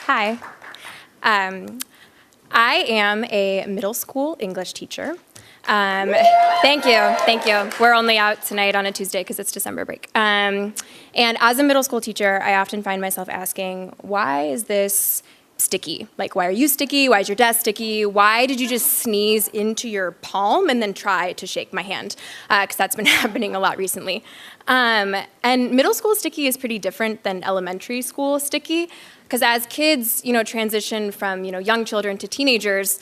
Hi. I am a middle school English teacher. Thank you. We're only out tonight on a Tuesday because it's December break. And as a middle school teacher, I often find myself asking, why is this sticky? Like, why are you sticky? Why is your desk sticky? Why did you just sneeze into your palm and then try to shake my hand? Because that's been happening a lot recently. And middle school sticky is pretty different than elementary school sticky, because as kids, transition from, young children to teenagers,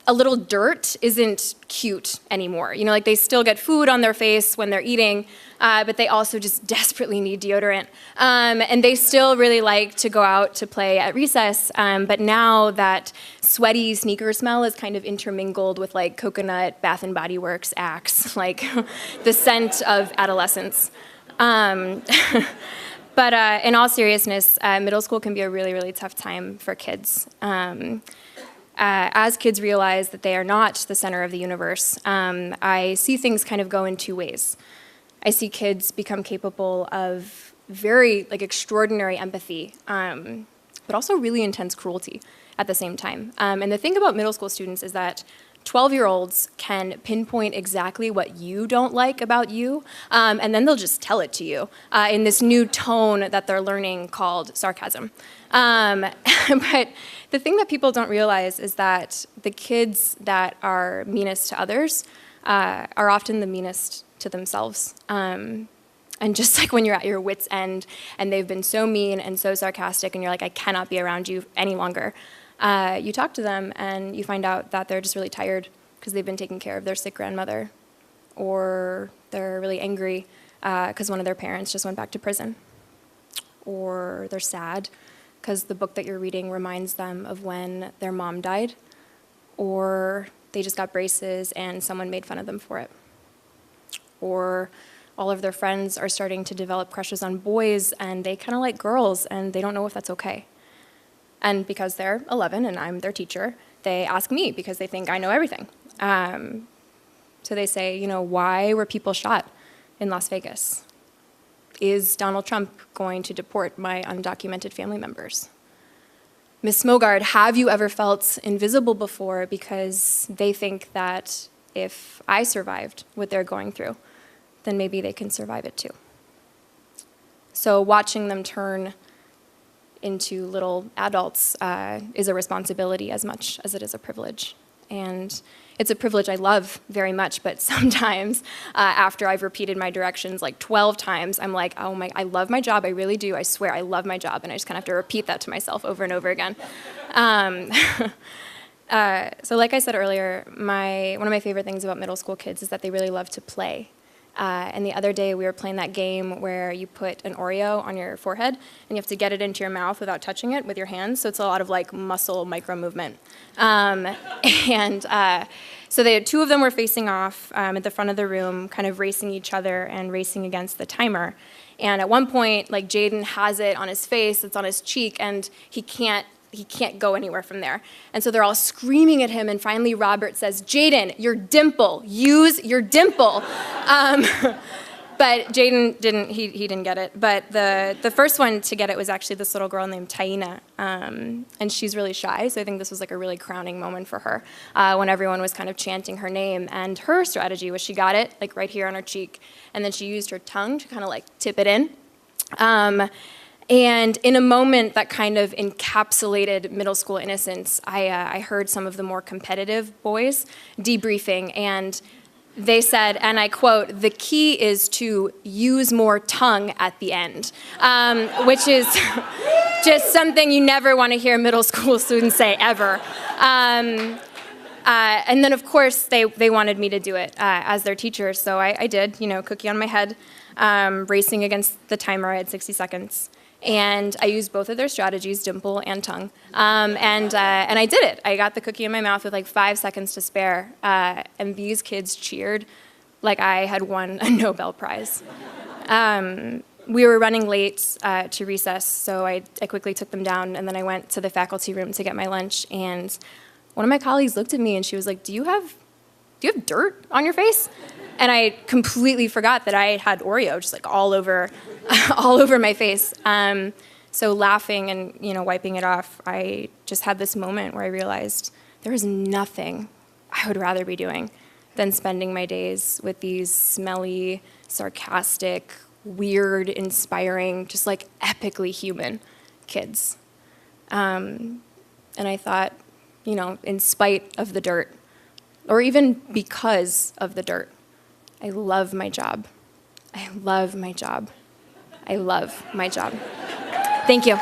a little dirt isn't cute anymore. Like they still get food on their face when they're eating, but they also just desperately need deodorant. And they still really like to go out to play at recess, but now that sweaty sneaker smell is kind of intermingled with like coconut, Bath and Body Works, Axe, like the scent of adolescence. But in all seriousness, middle school can be a really, really tough time for kids. As kids realize that they are not the center of the universe, I see things kind of go in two ways. I see kids become capable of very extraordinary empathy, but also really intense cruelty at the same time. And the thing about middle school students is that 12-year-olds can pinpoint exactly what you don't like about you, and then they'll just tell it to you in this new tone that they're learning called sarcasm. But the thing that people don't realize is that the kids that are meanest to others are often the meanest to themselves. And just like when you're at your wit's end and they've been so mean and so sarcastic and you're like, I cannot be around you any longer, you talk to them and you find out that they're just really tired because they've been taking care of their sick grandmother, or they're really angry because one of their parents just went back to prison, or they're sad because the book that you're reading reminds them of when their mom died, or they just got braces and someone made fun of them for it, or all of their friends are starting to develop crushes on boys and they kind of like girls and they don't know if that's okay. And because they're 11 and I'm their teacher, they ask me because they think I know everything. So they say, why were people shot in Las Vegas? Is Donald Trump going to deport my undocumented family members? Ms. Smogard, have you ever felt invisible before because they think that if I survived what they're going through, then maybe they can survive it too? So watching them turn into little adults is a responsibility as much as it is a privilege. And it's a privilege I love very much, but sometimes after I've repeated my directions like 12 times, I'm like, oh my, I love my job, I really do, I swear I love my job, and I just kind of have to repeat that to myself over and over again. So like I said earlier, one of my favorite things about middle school kids is that they really love to play. And the other day we were playing that game where you put an Oreo on your forehead and you have to get it into your mouth without touching it with your hands, so it's a lot of muscle micro movement. So two of them were facing off at the front of the room, kind of racing each other and racing against the timer. And at one point, Jaden has it on his face, it's on his cheek, and he can't go anywhere from there. And so they're all screaming at him, and finally Robert says, Jaden, your dimple, use your dimple. But Jaden didn't get it. But the first one to get it was actually this little girl named Taina, and she's really shy, so I think this was a really crowning moment for her when everyone was kind of chanting her name. And her strategy was she got it right here on her cheek, and then she used her tongue to kind of tip it in. And in a moment that kind of encapsulated middle school innocence, I heard some of the more competitive boys debriefing, and they said, and I quote, "The key is to use more tongue at the end," which is just something you never want to hear middle school students say ever. And then, of course, they wanted me to do it as their teacher, so I did, cookie on my head, racing against the timer. I had 60 seconds. And I used both of their strategies, dimple and tongue, and I did it. I got the cookie in my mouth with 5 seconds to spare, and these kids cheered like I had won a Nobel Prize. We were running late to recess, so I quickly took them down, and then I went to the faculty room to get my lunch, and one of my colleagues looked at me and she was like, do you have dirt on your face? And I completely forgot that I had Oreo just all over my face. So laughing and, wiping it off, I just had this moment where I realized there is nothing I would rather be doing than spending my days with these smelly, sarcastic, weird, inspiring, just like epically human kids. And I thought, in spite of the dirt, or even because of the dirt, I love my job. I love my job. I love my job. Thank you.